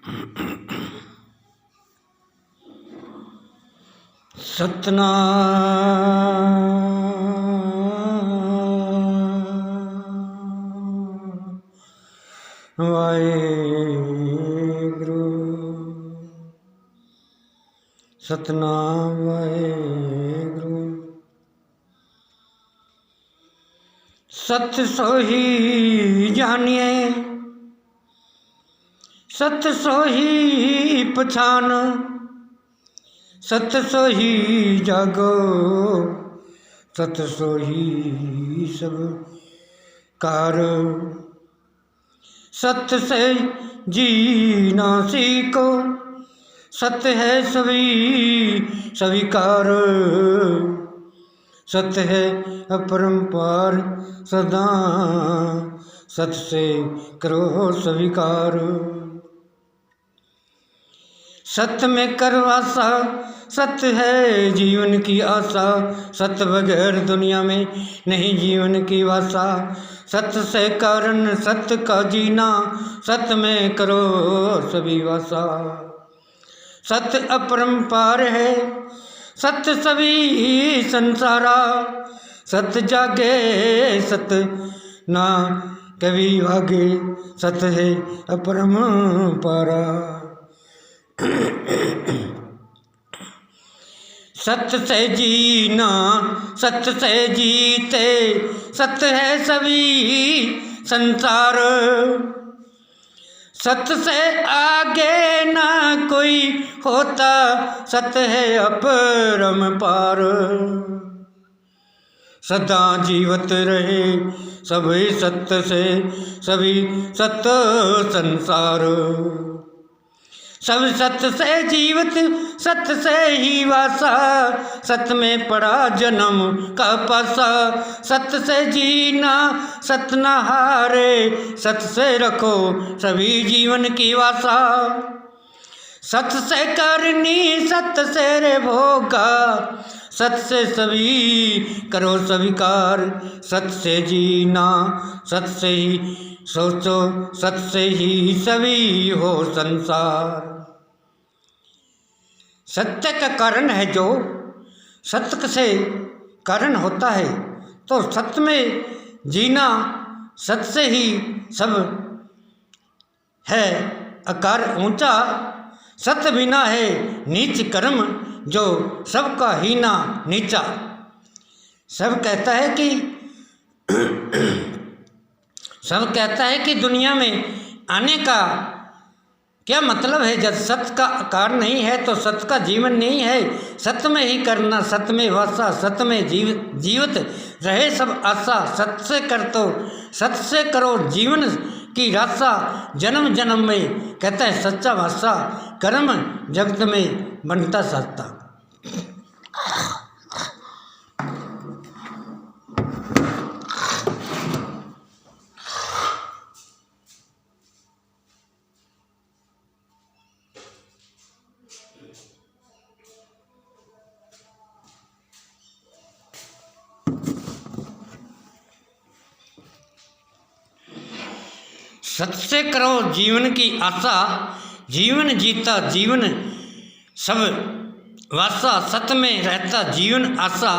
सतनाम वाहेगुरु। सतनाम वाहेगुरु। सत सोही जानिए, सत सोही पछान, सत सोही जागो, सत सोही सब कार। सत से जीना सीखो, सत है सभी स्वीकार। सत है अपरंपार सदा, सत से करो स्वीकार। सत्य में करवासा, सत्य है जीवन की आशा, सत्य बगैर दुनिया में नहीं जीवन की वासा। सत्य से कारण सत्य का जीना, सत्य में करो सभी वासा। सत्य अपरंपार है, सत्य सभी संसारा, सत्य जागे सत्य ना कभी भागे, सत्य है अपरंपारा। सत्य से जीना, सत्य से जीते, सत्य है सभी संसार। सत्य से आगे ना कोई होता, सत्य है अपरंपार। सदा जीवत रहे सभी सत्य से, सभी सत्य संसार। सब सत्य से जीवत, सत्य से ही वासा, सत्य में पड़ा जन्म का पासा। सत्य से जीना सत्य न हारे, सत्य से रखो सभी जीवन की वासा। सत्य से करनी सत्य से रे भोगा, सत्य से सभी करो स्वीकार। सत्य से जीना सत्य से ही सोचो, सत्य से ही सभी हो संसार। सत्य का कारण है जो, सत्य से कारण होता है, तो सत्य में जीना सत्य से ही सब है आकार ऊंचा। सत्य बिना है नीच कर्म, जो सबका हीना नीचा। सब कहता है कि दुनिया में आने का क्या मतलब है, जब सत्य का आकार नहीं है तो सत्य का जीवन नहीं है। सत्य में ही करना, सत्य में वासा, सत्य में जीवित रहे सब आशा। सत्य से कर तो सत्य से करो जीवन की राशा, जन्म जन्म में कहता है सच्चा भाषा, कर्म जगत में बनता सत्ता। सत्य से करो जीवन की आशा, जीवन जीता जीवन सब वासा। सत्य में रहता जीवन आशा,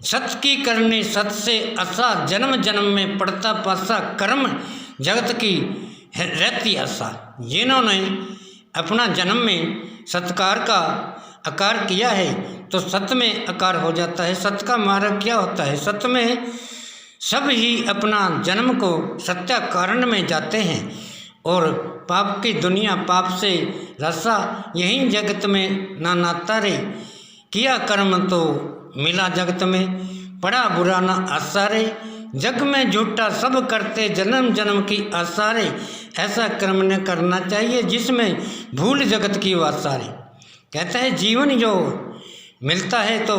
सत्य की करनी सत्य से आशा। जन्म जन्म में पड़ता पासा, कर्म जगत की रहती आशा। जिन्होंने अपना जन्म में सत्कार का आकार किया है तो सत्य में आकार हो जाता है। सत्य का मार्ग क्या होता है? सत्य में सब ही अपना जन्म को सत्य कारण में जाते हैं और पाप की दुनिया पाप से रसा। यही जगत में ना नाता रे, किया कर्म तो मिला जगत में, पड़ा बुरा ना आशा रे। जग में झूठा सब करते जन्म जन्म की आशा रे। ऐसा कर्म न करना चाहिए जिसमें भूल जगत की वासा रे। कहता है जीवन जो मिलता है तो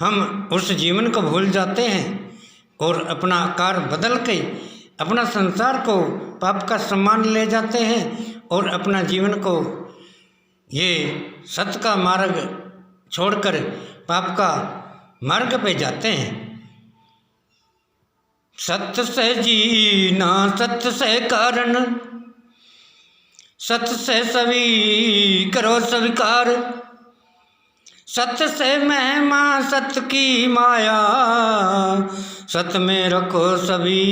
हम उस जीवन को भूल जाते हैं और अपना आकार बदल के अपना संसार को पाप का सम्मान ले जाते हैं और अपना जीवन को ये सत्य का मार्ग छोड़कर पाप का मार्ग पे जाते हैं। सत्य से जीना सत्य से कारण, सत से सभी करो स्वीकार, सत से महिमा सत की माया, सत में रखो सभी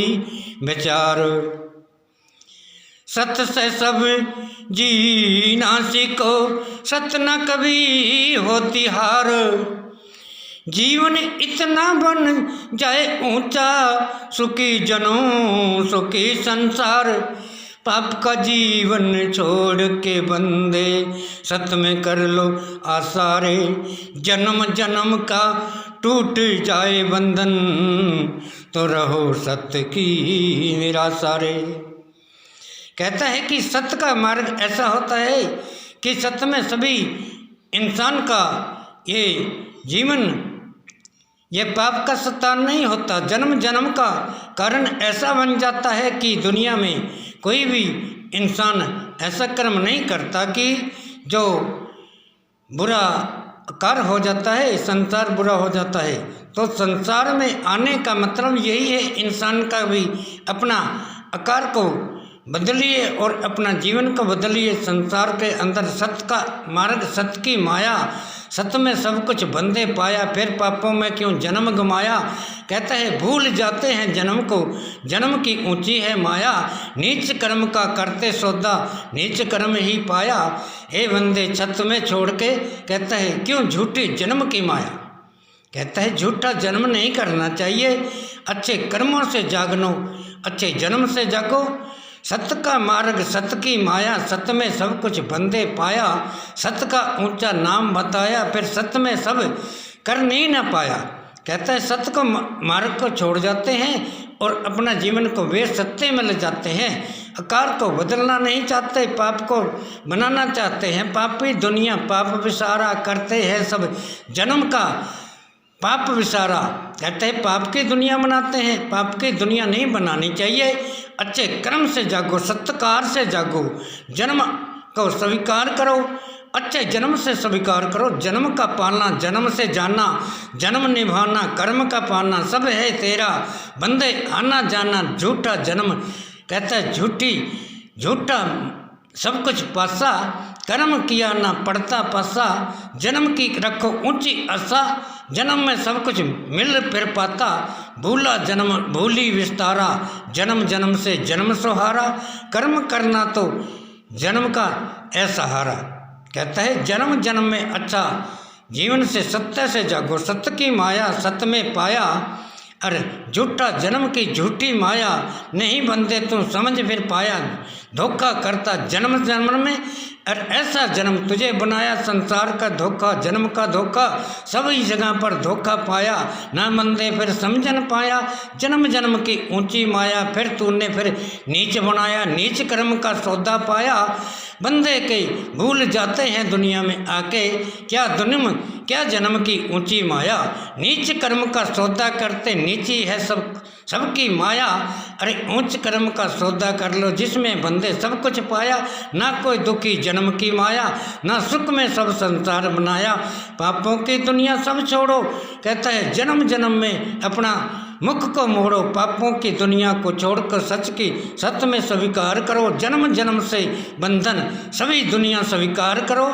विचार। सत से सब जीना सीखो, सत न कभी होती हार। जीवन इतना बन जाए ऊंचा, सुखी जनों सुखी संसार। पाप का जीवन छोड़ के बंदे, सत में कर लो आसारे। जन्म जन्म का टूट जाए बंधन, तो रहो सत्य की निराशा रे। कहता है कि सत्य का मार्ग ऐसा होता है कि सत्य में सभी इंसान का ये जीवन, ये पाप का सत्ता नहीं होता। जन्म जन्म का कारण ऐसा बन जाता है कि दुनिया में कोई भी इंसान ऐसा कर्म नहीं करता कि जो बुरा कार्य हो जाता है, संसार बुरा हो जाता है। तो संसार में आने का मतलब यही है, इंसान का भी अपना आकार को बदलिए और अपना जीवन को बदलिए। संसार के अंदर सत्य का मार्ग, सत्य की माया, सत्य में सब कुछ बंदे पाया, फिर पापों में क्यों जन्म गमाया। कहता है भूल जाते हैं जन्म को, जन्म की ऊंची है माया। नीच कर्म का करते सौदा, नीच कर्म ही पाया। हे बंदे छत में छोड़ के, कहता है क्यों झूठी जन्म की माया। कहता है झूठा जन्म नहीं करना चाहिए, अच्छे कर्मों से जागनो, अच्छे जन्म से जागो। सत्य का मार्ग सत्य की माया, सत्य में सब कुछ बंदे पाया। सत्य का ऊंचा नाम बताया, फिर सत्य में सब कर नहीं ना पाया। कहता है सत्य को मार्ग को छोड़ जाते हैं और अपना जीवन को वे सत्य में ले जाते हैं। आकार को बदलना नहीं चाहते, पाप को बनाना चाहते हैं। पापी दुनिया पाप विसारा करते हैं सब जन्म का पाप विसारा। कहते हैं पाप की दुनिया बनाते हैं, पाप की दुनिया नहीं बनानी चाहिए। अच्छे कर्म से जागो, सत्कार से जागो, जन्म को स्वीकार करो, अच्छे जन्म से स्वीकार करो। जन्म का पालना, जन्म से जानना, जन्म निभाना, कर्म का पालना सब है तेरा। बंदे आना जाना झूठा जन्म, कहता है झूठा सब कुछ पासा। कर्म किया ना पड़ता पासा, जन्म की रखो ऊंची आशा। जन्म में सब कुछ मिल फिर पाता, भूला जन्म भूली विस्तारा। जन्म जन्म से जन्म सुहारा, कर्म करना तो जन्म का ऐसा हारा। कहता है जन्म जन्म में अच्छा जीवन से सत्य से जागो, सत्य की माया सत्य में पाया। अरे झूठा जन्म की झूठी माया, नहीं बंदे तू समझ फिर पाया। धोखा करता जन्म जन्म में, और ऐसा जन्म तुझे बनाया। संसार का धोखा, जन्म का धोखा, सभी जगह पर धोखा पाया। ना बंदे फिर समझन पाया, जन्म जन्म की ऊंची माया। फिर तूने फिर नीच बनाया, नीच कर्म का सौदा पाया। बंदे के भूल जाते हैं दुनिया में आके, क्या जन्म की ऊंची माया। नीच कर्म का सौदा करते, नीची है सबकी माया। अरे ऊंच कर्म का सौदा कर लो, जिसमें बंदे सब कुछ पाया। ना कोई दुखी जन्म की माया, ना सुख में सब संसार बनाया। पापों की दुनिया सब छोड़ो, कहता है जन्म जन्म में अपना मुख को मोड़ो। पापों की दुनिया को छोड़कर सच की सत्य में स्वीकार करो। जन्म जन्म से बंधन सभी दुनिया स्वीकार करो।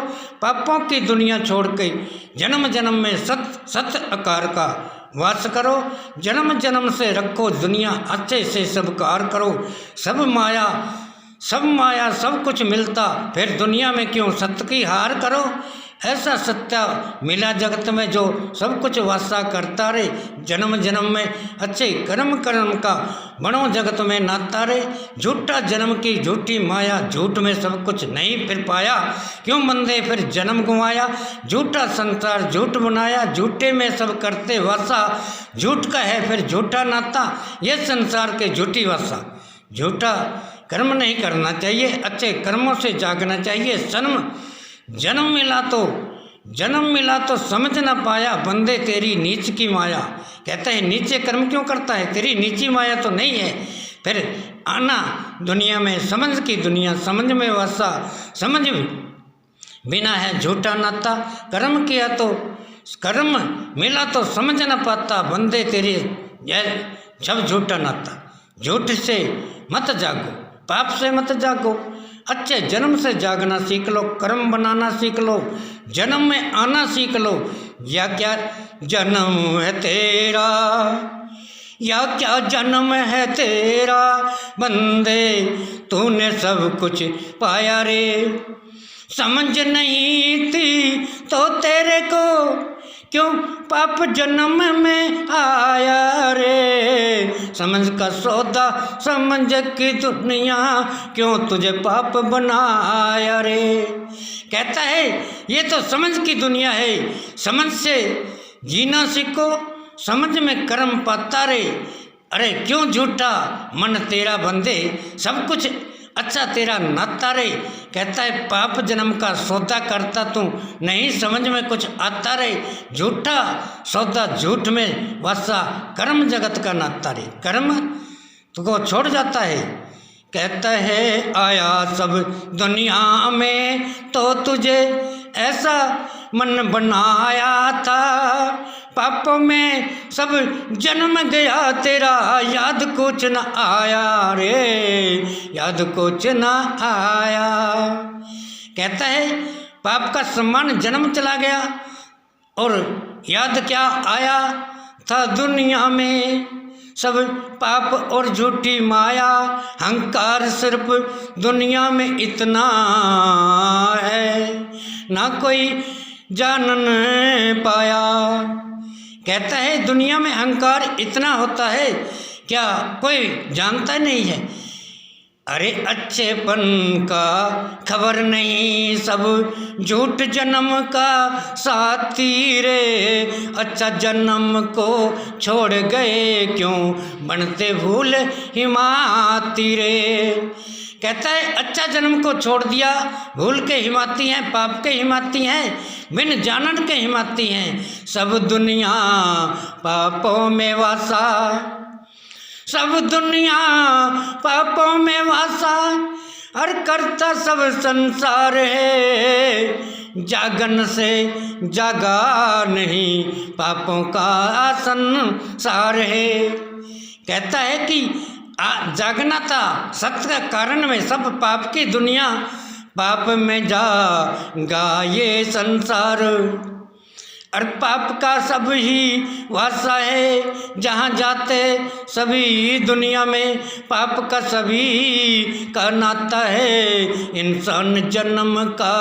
पापों की दुनिया छोड़ के जन्म जन्म में सत्य आकार का वास करो। जन्म जन्म से रखो दुनिया अच्छे से स्वीकार करो। सब माया सब कुछ मिलता, फिर दुनिया में क्यों सत्य की हार करो। ऐसा सत्य मिला जगत में जो सब कुछ वासा करता रे। जन्म जन्म में अच्छे कर्म का बनो जगत में नाता रे। झूठा जन्म की झूठी माया, झूठ में सब कुछ नहीं फिर पाया। क्यों बंदे फिर जन्म गंवाया। झूठा संसार झूठ बनाया, झूठे में सब करते वासा। झूठ का है फिर झूठा नाता, ये संसार के झूठी वासा। झूठा कर्म नहीं करना चाहिए, अच्छे कर्मों से जागना चाहिए। जन्म मिला तो समझ ना पाया, बंदे तेरी नीच की माया। कहते हैं नीचे कर्म क्यों करता है, तेरी नीची माया तो नहीं है। फिर आना दुनिया में समझ की दुनिया, समझ में वासा। समझ बिना है झूठा नाता, कर्म किया तो कर्म मिला तो समझ ना पाता। बंदे तेरी सब झूठा नाता। झूठ से मत जागो, पाप से मत जागो, अच्छे जन्म से जागना सीख लो, कर्म बनाना सीख लो, जन्म में आना सीख लो। या क्या जन्म है तेरा, या क्या जन्म है तेरा, बंदे तूने सब कुछ पाया रे। समझ नहीं थी तो तेरे को क्यों पाप जन्म में आया रे। समझ का सौदा समझ की दुनिया क्यों तुझे पाप बनाया रे। कहता है ये तो समझ की दुनिया है, समझ से जीना सीखो, समझ में कर्म पाता रे। अरे क्यों झूठा मन तेरा बंदे, सब कुछ अच्छा तेरा नाता रे। कहता है पाप जन्म का सौदा करता तू, नहीं समझ में कुछ आता रे। झूठा सौदा झूठ में वसा, कर्म जगत का नाता रे। कर्म तुझको छोड़ जाता है। कहता है आया सब दुनिया में तो तुझे ऐसा मन बनाया था, पापों में सब जन्म गया तेरा, याद कुछ न आया रे, याद कुछ न आया। कहता है पाप का सम्मान जन्म चला गया और याद क्या आया था दुनिया में, सब पाप और झूठी माया, हंकार सिर्फ दुनिया में इतना है, ना कोई जानन पाया। कहता है दुनिया में अहंकार इतना होता है, क्या कोई जानता नहीं है। अरे अच्छेपन का खबर नहीं, सब झूठ जन्म का साथी रे। अच्छा जन्म को छोड़ गए क्यों बनते भूल हिमाती रे। कहता है अच्छा जन्म को छोड़ दिया, भूल के हिमाती हैं, पाप के हिमाती हैं, बिन जानन के हिमाती हैं। सब दुनिया पापों में वासा, सब दुनिया पापों में वासा, हर करता सब संसार है। जागन से जागा नहीं, पापों का संसार है। कहता है कि जागना था सत्य का कारण में, सब पाप की दुनिया, पाप में जागा ये संसार। और पाप का सब ही वासा है, जहाँ जाते सभी दुनिया में पाप का सभी का नाता है। इंसान जन्म का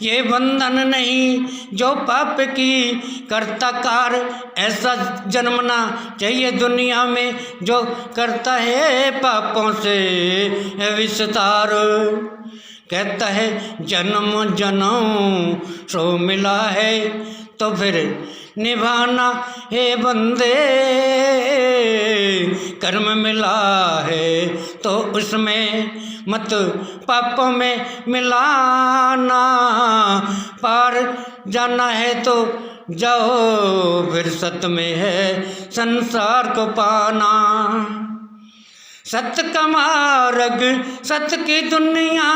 ये बंधन नहीं, जो पाप की करता कार, ऐसा जन्मना चाहिए दुनिया में जो करता है पापों से विस्तार। कहता है जन्म जन्म सो मिला है, तो फिर निभाना है बंदे, कर्म मिला है तो उसमें मत पापों में मिलाना। पार जाना है तो जाओ, फिर सत्य में है संसार को पाना। सत्य का मार्ग सत्य की दुनिया,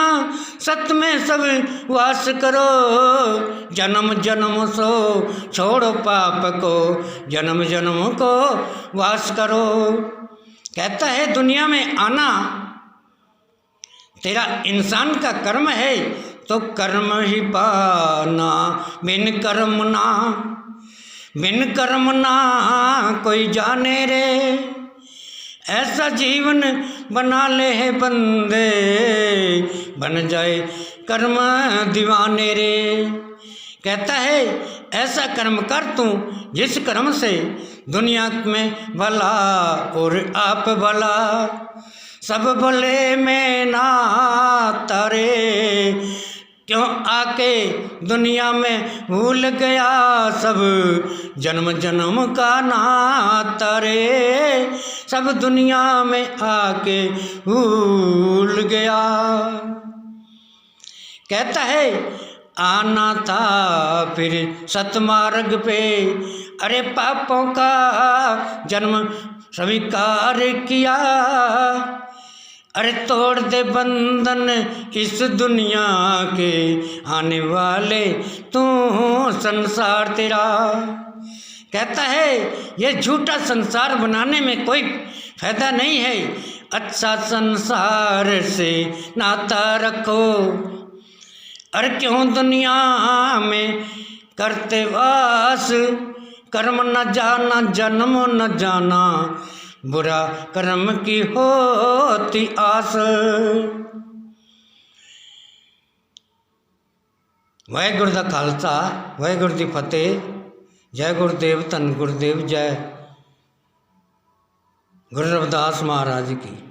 सत्य में सब वास करो। जन्म जन्म सो छोड़ो पाप को, जन्म जन्म को वास करो। कहता है दुनिया में आना तेरा इंसान का कर्म है, तो कर्म ही पाना। बिन कर्म ना, बिन कर्म ना कोई जाने रे। ऐसा जीवन बना ले है बंदे, बन जाए कर्म दीवाने रे। कहता है ऐसा कर्म कर तू जिस कर्म से दुनिया में भला और आप भला, सब भले में ना तारे। क्यों आके दुनिया में भूल गया सब जन्म जन्म का नाता रे। सब दुनिया में आके भूल गया। कहता है आना था फिर सतमार्ग पे, अरे पापों का जन्म स्वीकार किया। अरे तोड़ दे बंधन इस दुनिया के, आने वाले तू संसार तेरा। कहता है ये झूठा संसार बनाने में कोई फायदा नहीं है। अच्छा संसार से नाता रखो। अर क्यों दुनिया में करते वास, कर्म न जाना जन्म न जाना, बुरा कर्म की होती आस। वाहेगुरु दा खालसा वाहेगुरु दी फतेह। जय गुरुदेव, धन गुरुदेव, जय गुरु रविदास महाराज की।